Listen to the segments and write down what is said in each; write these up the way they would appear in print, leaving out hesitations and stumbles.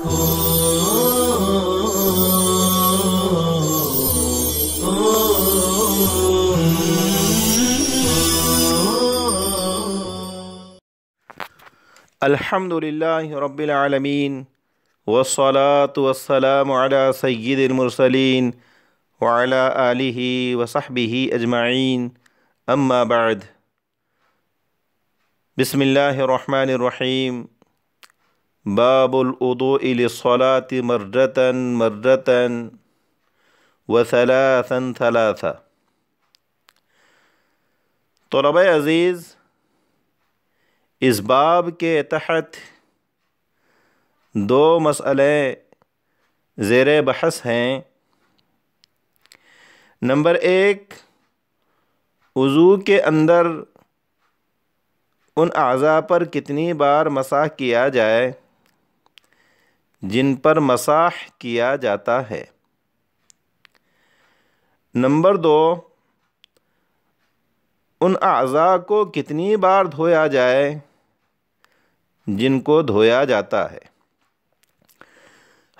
الحمد للہ رب العالمین والصلاة والسلام علی سید المرسلین وعلی آلہ وصحبہ اجمعین اما بعد بسم اللہ الرحمن الرحیم باب الوضوء للصلاة مرة مرة وثلاثا ثلاثا۔ طلبہ عزیز، اس باب کے تحت دو مسئلے زیر بحث ہیں۔ نمبر ایک، وضو کے اندر ان اعضاء پر کتنی بار مسح کیا جائے جن پر مسح کیا جاتا ہے۔ نمبر دو، ان اعضاء کو کتنی بار دھویا جائے جن کو دھویا جاتا ہے۔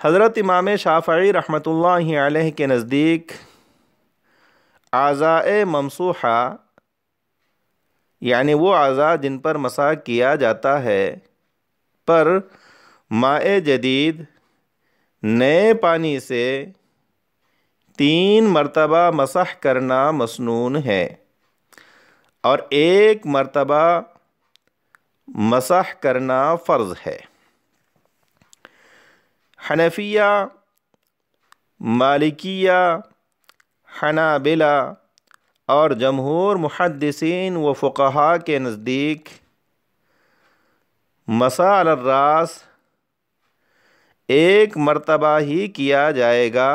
حضرت امام شافعی رحمۃ اللہ علیہ کے نزدیک اعضاء ممسوحہ یعنی وہ اعضاء جن پر مسح کیا جاتا ہے پر ماء جدید نئے پانی سے 3 مرتبہ مسح کرنا مسنون ہے اور 1 مرتبہ مسح کرنا فرض ہے۔ حنفیہ، مالکیہ، حنابلہ اور جمہور محدثین و فقہاء کے نزدیک مسح علی الراس 1 مرتبہ ہی کیا جائے گا،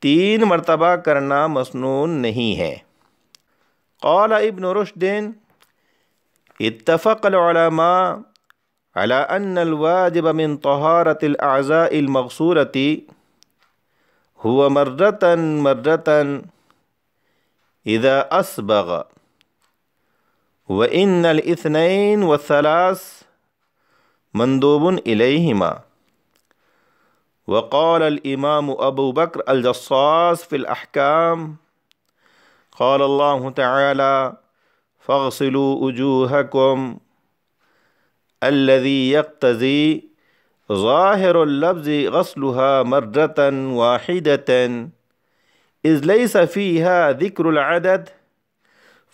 3 مرتبہ کرنا مسنون نہیں ہے۔ قال ابن رشد اتفق العلماء على أن الواجب من طهارة الأعضاء المغسولة هو مرة مرة إذا أسبغ، وإن الاثنين والثلاث مندوب إليهما۔ وقال الإمام أبو بكر الجصاص في الأحكام قال الله تعالى فاغسلوا وجوهكم الذي يقتضي ظاهر اللفظ غسلها مرة واحدة إذ ليس فيها ذكر العدد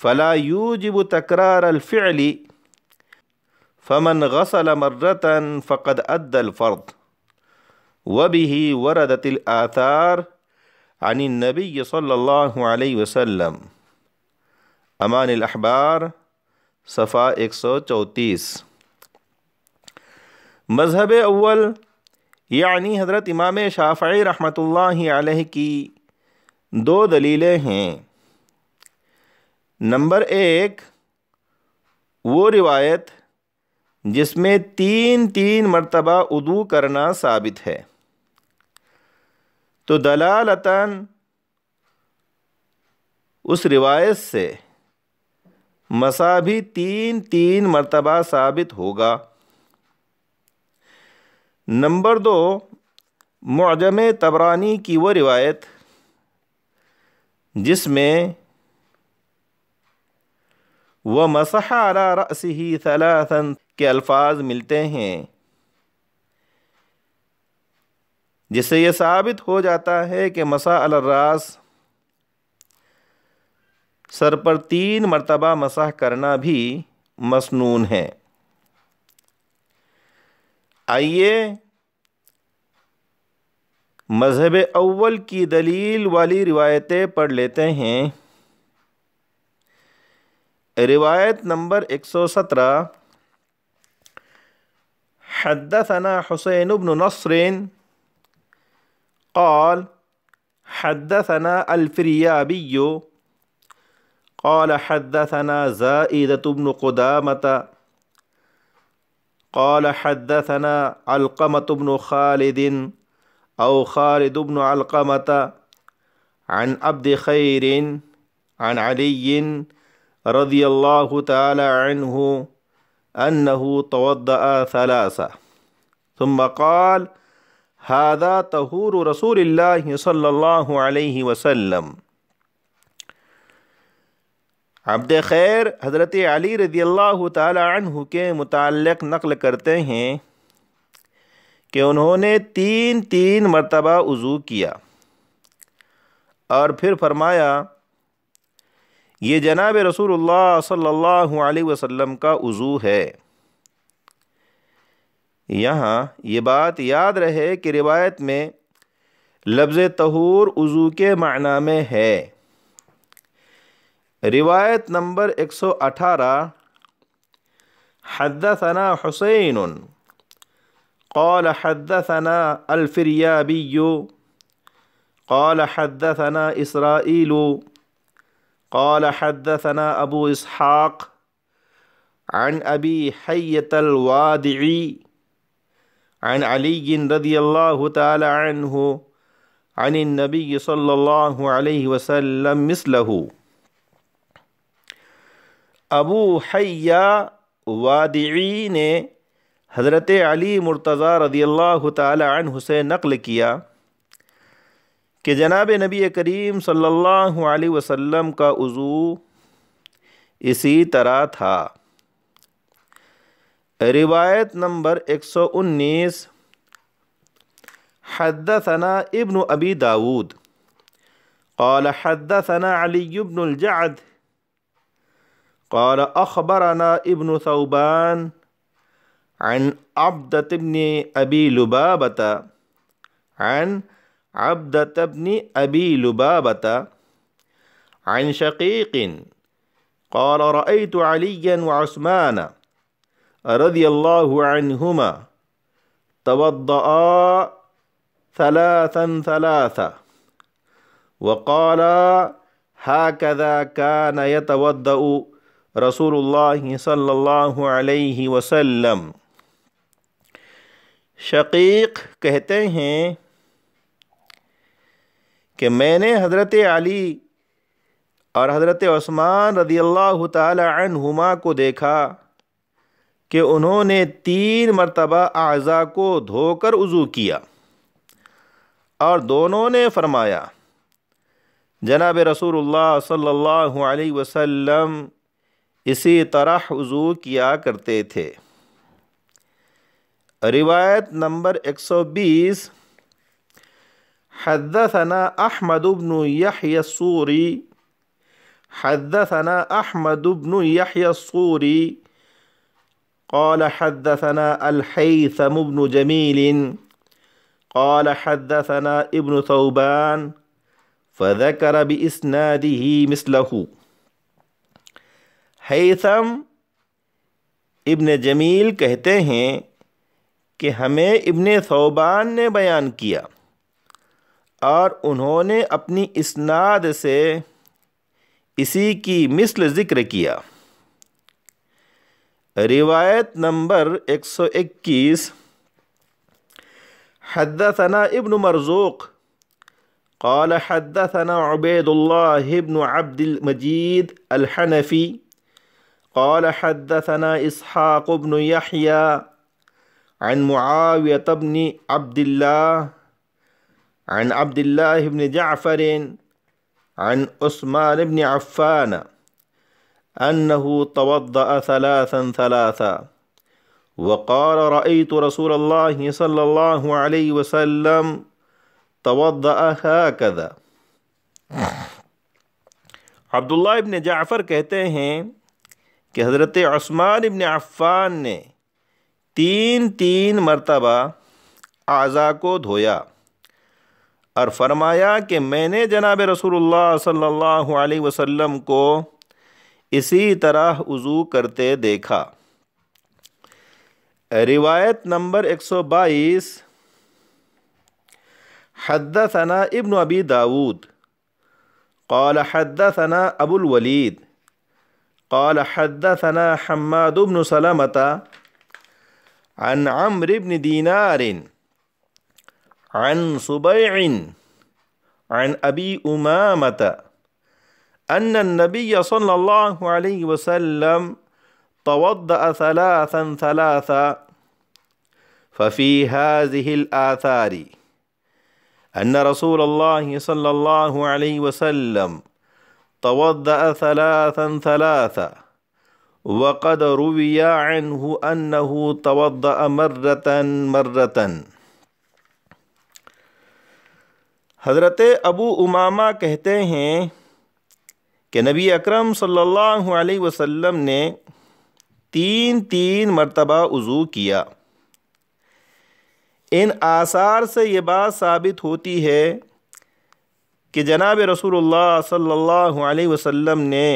فلا يوجب تكرار الفعل، فمن غسل مرة فقد أدى الفرض، وبه وردت الآثار عن النبي صلی اللہ علیہ وسلم۔ امان الاحبار صفحہ 134۔ مذہب اول یعنی حضرت امام شافعی رحمۃ اللہ علیہ کی 2 دلیلیں ہیں۔ نمبر 1، وہ روایت جس میں 3 مرتبہ وضو کرنا ثابت ہے، تو دلالتاً اس روایت سے مسح بھی 3 مرتبہ ثابت ہوگا۔ نمبر 2، معجم طبرانی کی وہ روایت جس میں وَمَسَحَ عَلَى رَأْسِهِ ثَلَاثًا کے الفاظ ملتے ہیں، جس سے یہ ثابت ہو جاتا ہے کہ مسح علی الراس سر پر 3 مرتبہ مسح کرنا بھی مسنون ہے۔ آئیے مذہب اول کی دلیل والی روایتیں پڑھ لیتے ہیں۔ روایت نمبر 117، حدثنا حسین بن نصر قال حدثنا الفریابی قال حدثنا زائدة بن قدامة قال حدثنا علقمة بن خالد أو خالد بن علقمة عن عبد خير عن علي رضي الله تعالى عنه أنه توضأ ثلاثة۔ ثم قال هذا طہور رسول اللہ صلی اللہ علیہ وسلم۔ عبد خیر حضرت علی رضی اللہ تعالی عنہ کے متعلق نقل کرتے ہیں کہ انہوں نے 3 مرتبہ وضو کیا اور پھر فرمایا یہ جناب رسول اللہ صلی اللہ علیہ وسلم کا وضو ہے۔ یہاں یہ بات یاد رہے کہ روایت میں لفظ طہور وضو کے معنی میں ہے۔ روایت نمبر 118، حدثنا حسین قال حدثنا الفریابی قال حدثنا اسرائیل قال حدثنا ابو اسحاق عن ابی حیۃ الوادعی عن علی رضی اللہ تعالی عنہ عن النبی صلی اللہ علیہ وسلم مثلہ۔ ابو حیہ وادعی نے حضرت علی مرتضیٰ رضی اللہ تعالی عنہ سے نقل کیا کہ جناب نبی کریم صلی اللہ علیہ وسلم کا وضو اسی طرح تھا۔ روایت نمبر 119، حدثنا ابن ابی داود قال حدثنا علی بن الجعد قال اخبرنا ابن ثوبان عن عبدة بن ابی لبابة عن عبدة بن ابی لبابة عن شقیق قال رأيت عليا وعثمان رضی اللہ عنہما توضأ ثلاثا وقال هكذا كان يتوضأ رسول اللہ صلی اللہ علیہ وسلم۔ شقیق کہتے ہیں کہ میں نے حضرت علی اور حضرت عثمان رضی اللہ تعالی عنہما کو دیکھا کہ انہوں نے 3 مرتبہ اعضاء کو دھو کر وضو کیا اور دونوں نے فرمایا جناب رسول اللہ صلی اللہ علیہ وسلم اسی طرح وضو کیا کرتے تھے۔ روایت نمبر 120، حدثنا احمد بن یحیی الصوری حدثنا احمد بن یحیی الصوری قال حدثنا الحیثم بن جمیل قال حدثنا ابن ثوبان فذكر بإسناده مثله۔ حیثم ابن جمیل کہتے ہیں کہ ہمیں ابن ثوبان نے بیان کیا اور انہوں نے اپنی اسناد سے اسی کی مثل ذکر کیا۔ روایت نمبر 121، حدثنا ابن مرزوق قال حدثنا عبید اللہ بن عبد المجید الحنفی قال حدثنا اسحاق بن یحیی عن معاویة بن عبد اللہ عن عبد اللہ بن جعفر عن عثمان بن عفان انه توضأ ثلاثا وقال رأيت رسول اللہ صلی اللہ علیہ وسلم توضأ هكذا۔ عبداللہ ابن جعفر کہتے ہیں کہ حضرت عثمان ابن عفان نے 3 مرتبہ اعضاء کو دھویا اور فرمایا کہ میں نے جناب رسول اللہ صلی اللہ علیہ وسلم کو اسی طرح وضو کرتے دیکھا۔ روایت نمبر 122، حدثنا ابن ابی داود قال حدثنا ابو الولید قال حدثنا حماد بن سلمة عن عمرو بن دینار عن سبيع عن ابی امامة ان النبی صلی اللہ علیہ وسلم توضأ ثلاثا ففي هذه الآثار أن رسول الله صلى الله عليه وسلم توضأ ثلاثا ثلاثا وقد روي عنه أنه توضأ مرة مرة۔ حضرت ابو امامہ کہتے ہیں کہ نبی اکرم صلی اللہ علیہ وسلم نے تین مرتبہ وضو کیا۔ ان آثار سے یہ بات ثابت ہوتی ہے کہ جناب رسول اللہ صلی اللہ علیہ وسلم نے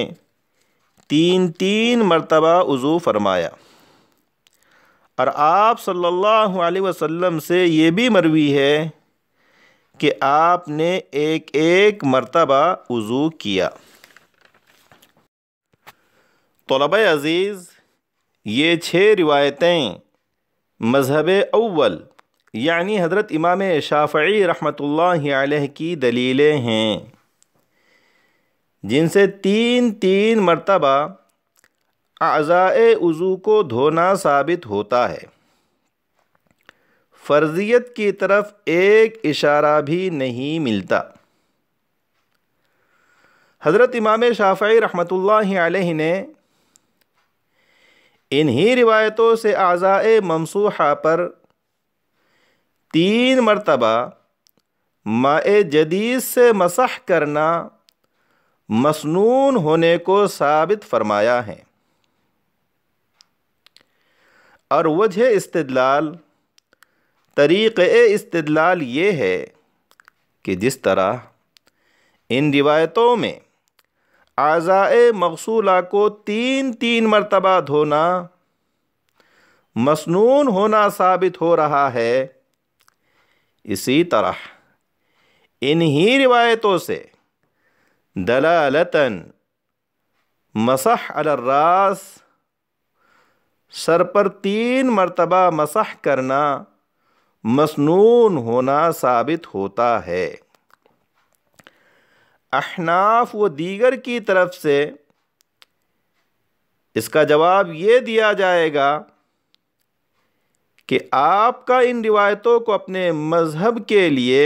تین مرتبہ وضو فرمایا، اور آپ صلی اللہ علیہ وسلم سے یہ بھی مروی ہے کہ آپ نے ایک مرتبہ وضو کیا۔ طلبہ عزیز، یہ 6 روایتیں مذہب اول یعنی حضرت امام شافعی رحمۃ اللہ علیہ کی دلیلیں ہیں، جن سے تین مرتبہ اعضائے وضو کو دھونا ثابت ہوتا ہے۔ فرضیت کی طرف ایک اشارہ بھی نہیں ملتا۔ حضرت امام شافعی رحمۃ اللہ علیہ نے انہی روایتوں سے اعضائے ممسوحہ پر 3 مرتبہ ماء جدید سے مسح کرنا مسنون ہونے کو ثابت فرمایا ہے، اور وجہ استدلال طریقِ استدلال یہ ہے کہ جس طرح ان روایتوں میں اعضائے مغسولہ کو تین مرتبہ دھونا مسنون ہونا ثابت ہو رہا ہے، اسی طرح انہی روایتوں سے دلالتاً مسح علی الراس سر پر 3 مرتبہ مسح کرنا مسنون ہونا ثابت ہوتا ہے۔ احناف و دیگر کی طرف سے اس کا جواب یہ دیا جائے گا کہ آپ کا ان روایتوں کو اپنے مذہب کے لیے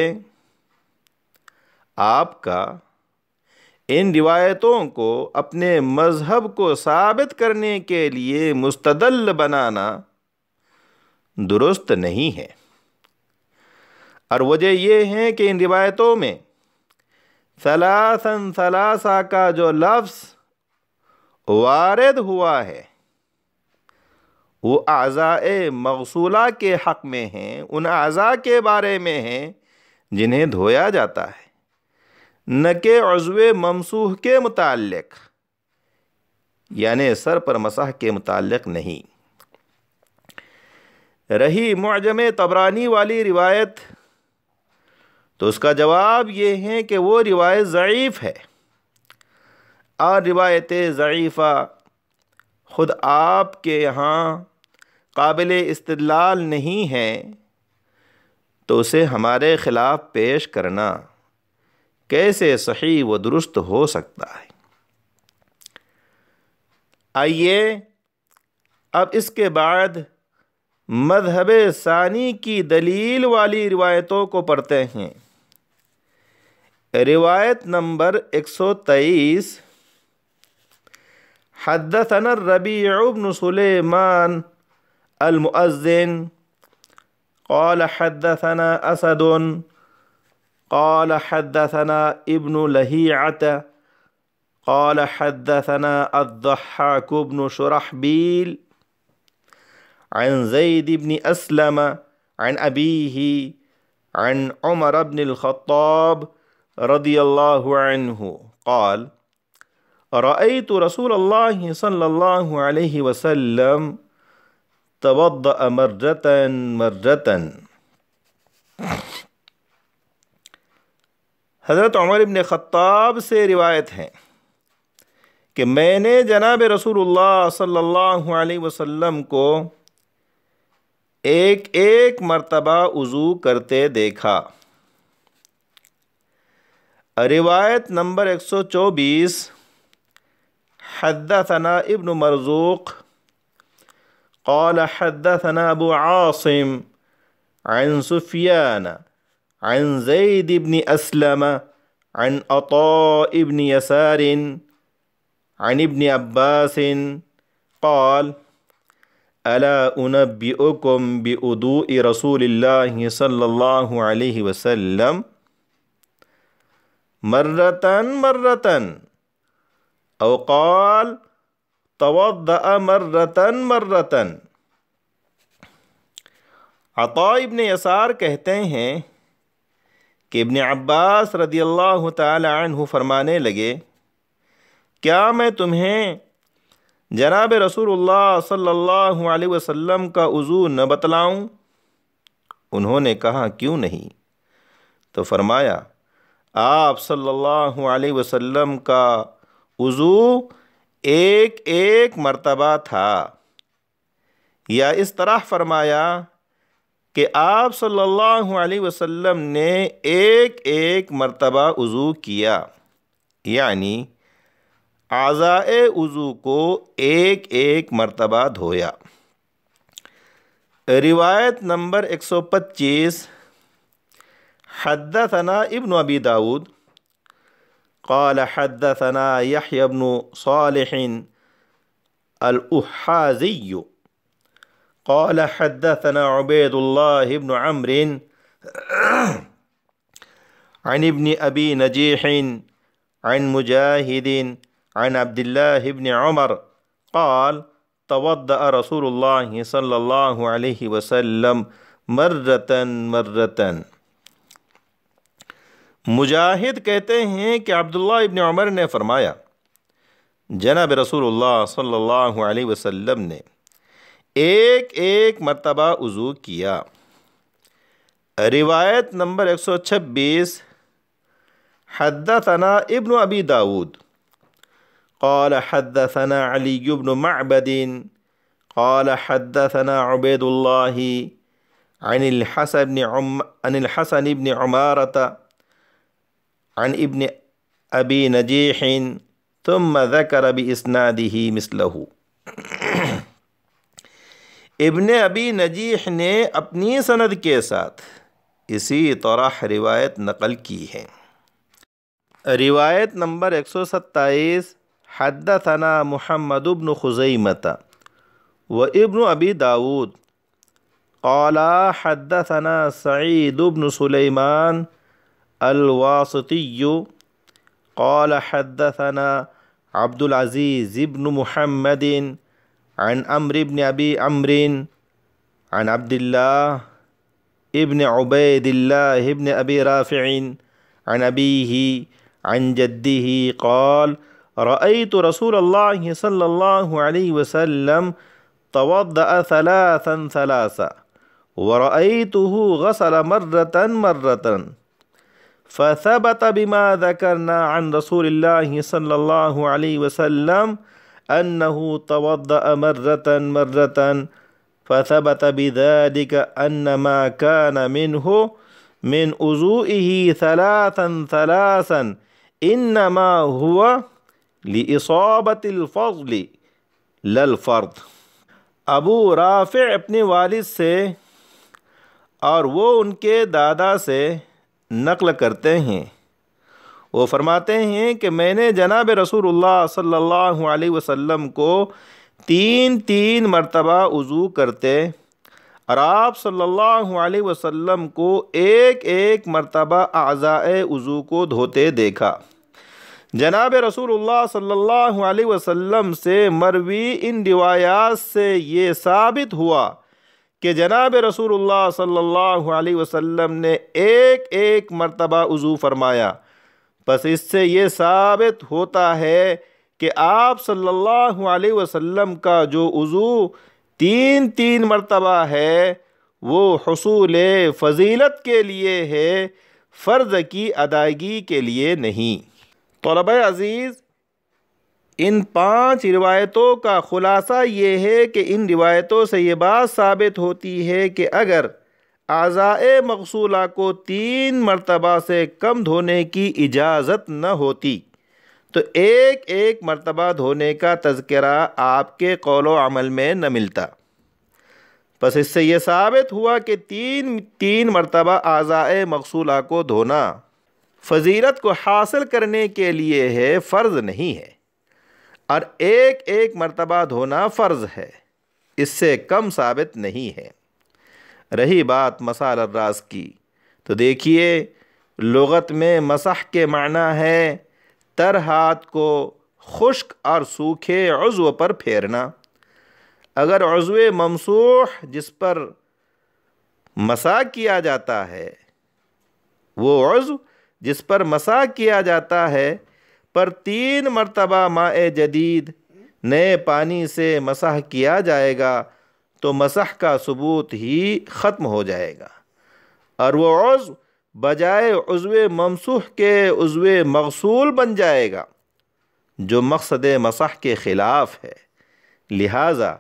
اپنے مذہب کو ثابت کرنے کے لیے مستدل بنانا درست نہیں ہے، اور وجہ یہ ہے کہ ان روایتوں میں ثلاثاً ثلاثہ کا جو لفظ وارد ہوا ہے وہ اعضائے مغسولہ کے حق میں ہیں، ان اعضاء کے بارے میں ہیں جنہیں دھویا جاتا ہے، نہ کہ عضو ممسوح کے متعلق یعنی سر پر مسح کے متعلق نہیں۔ رہی معجم طبرانی والی روایت تو اس کا جواب یہ ہے کہ وہ روایت ضعیف ہے، اور روایت ضعیفہ خود آپ کے یہاں قابل استدلال نہیں ہے، تو اسے ہمارے خلاف پیش کرنا کیسے صحیح و درست ہو سکتا ہے؟ آئیے اب اس کے بعد مذہب ثانی کی دلیل والی روایتوں کو پڑھتے ہیں۔ روایت نمبر 123، حدثنا الربيع بن سليمان المؤذن قال حدثنا أسد قال حدثنا ابن لهيعة قال حدثنا الضحاك بن شرحبيل عن زيد بن أسلم عن أبيه عن عمر بن الخطاب رضي الله عنه قال رأيت رسول الله صلى الله عليه وسلم توضأ مرة۔ حضرت عمر بن خطاب سے روایت ہے کہ میں نے جناب رسول اللہ صلی اللہ علیہ وسلم کو ایک مرتبہ وضو کرتے دیکھا۔ روایت نمبر 124، حدثنا ابن مرزوق قال حدثنا ابو عاصم عن سفيان عن زيد بن أسلم عن عطاء بن يسار عن ابن عباس قال ألا أنبئكم بوضوء رسول الله صلى الله عليه وسلم مرة مرة أو قال توضأ مرة مرة۔ عطاء ابن یسار کہتے ہیں کہ ابن عباس رضی اللہ تعالی عنہ فرمانے لگے، کیا میں تمہیں جناب رسول اللہ صلی اللہ علیہ وسلم کا وضو نہ بتلاؤں؟ انہوں نے کہا کیوں نہیں؟ تو فرمایا آپ صلی اللہ علیہ وسلم کا وضو ایک ایک مرتبہ تھا، یا اس طرح فرمایا کہ آپ صلی اللہ علیہ وسلم نے ایک ایک مرتبہ وضو کیا، یعنی اعضائے وضو کو ایک ایک مرتبہ دھویا۔ روایت نمبر 125، حدثنا ابن ابی داود قال حدثنا يحيى بن صالح الأحازي قال حدثنا عبيد الله بن عمرو عن ابن أبي نجيح عن مجاهد عن عبد الله بن عمر قال توضأ رسول الله صلى الله عليه وسلم مرة مرة۔ مجاہد کہتے ہیں کہ عبداللہ ابن عمر نے فرمایا جناب رسول اللہ صلی اللہ علیہ وسلم نے ایک ایک مرتبہ وضو کیا۔ روایت نمبر 126، حدثنا ابن ابی داود قال حدثنا علی بن معبد قال حدثنا عبید اللہ عن الحسن بن عمارة عن ابن ابی نجیح ثم ذکر باسنادہ مثلہ۔ ابن ابی نجیح نے اپنی سند کے ساتھ اسی طرح روایت نقل کی ہے۔ روایت نمبر 127، حدثنا محمد بن خزیمۃ و ابن ابی داود قال حدثنا سعید بن سلیمان الواسطی قال حدثنا عبد العزیز بن محمد عن عمرو بن ابی عمرو عن عبد الله ابن عبید اللہ ابن ابی رافع عن ابیہ عن جدہ قال رأيت رسول الله صلى الله عليه وسلم توضأ ثلاثا ثلاثا ورأيته غسل مرة مرة، فثبت بما ذكرنا عن رسول الله صلى الله عليه وسلم أنه توضأ مرة مرة، فثبت بذلك أن ما كان منه من وضوئه ثلاثا ثلاثا إنما هو لإصابة الفضل لا الفرض۔ ابو رافع اپنے والد سے اور وہ ان کے دادا سے نقل کرتے ہیں، وہ فرماتے ہیں کہ میں نے جناب رسول اللہ صلی اللہ علیہ وسلم کو تین تین مرتبہ وضو کرتے اور آپ صلی اللہ علیہ وسلم کو ایک ایک مرتبہ اعضائے وضو کو دھوتے دیکھا۔ جناب رسول اللہ صلی اللہ علیہ وسلم سے مروی ان روایات سے یہ ثابت ہوا کہ جناب رسول اللہ صلی اللہ علیہ وسلم نے ایک ایک مرتبہ وضو فرمایا، پس اس سے یہ ثابت ہوتا ہے کہ آپ صلی اللہ علیہ وسلم کا جو وضو تین تین مرتبہ ہے وہ حصول فضیلت کے لیے ہے، فرض کی ادائیگی کے لیے نہیں۔ طلبہ عزیز، ان 5 روایتوں کا خلاصہ یہ ہے کہ ان روایتوں سے یہ بات ثابت ہوتی ہے کہ اگر اعضائے مغسولہ کو 3 مرتبہ سے کم دھونے کی اجازت نہ ہوتی تو ایک ایک مرتبہ دھونے کا تذکرہ آپ کے قول و عمل میں نہ ملتا۔ بس اس سے یہ ثابت ہوا کہ تین مرتبہ اعضائے مغسولہ کو دھونا فضیلت کو حاصل کرنے کے لیے ہے، فرض نہیں ہے، اور ایک ایک مرتبہ دھونا فرض ہے، اس سے کم ثابت نہیں ہے۔ رہی بات مسح علی الراس کی، تو دیکھیے لغت میں مسح کے معنی ہے تر ہاتھ کو خشک اور سوکھے عضو پر پھیرنا۔ اگر عضو ممسوح جس پر مسح کیا جاتا ہے، وہ عضو جس پر مسح کیا جاتا ہے پر 3 مرتبہ ماء جدید نئے پانی سے مسح کیا جائے گا تو مسح کا ثبوت ہی ختم ہو جائے گا، اور وہ عضو بجائے عضو ممسوح کے عضو مغسول بن جائے گا، جو مقصد مسح کے خلاف ہے۔ لہٰذا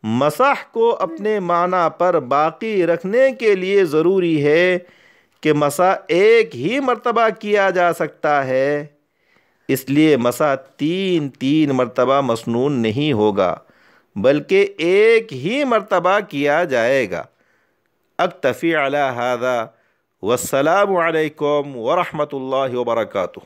مسح کو اپنے معنی پر باقی رکھنے کے لیے ضروری ہے کہ مسح ایک ہی مرتبہ کیا جا سکتا ہے، اس لیے مسح 3 مرتبہ مسنون نہیں ہوگا بلکہ ایک ہی مرتبہ کیا جائے گا۔ اکتفی علی ھذا والسلام علیکم ورحمۃ اللہ وبرکاتہ۔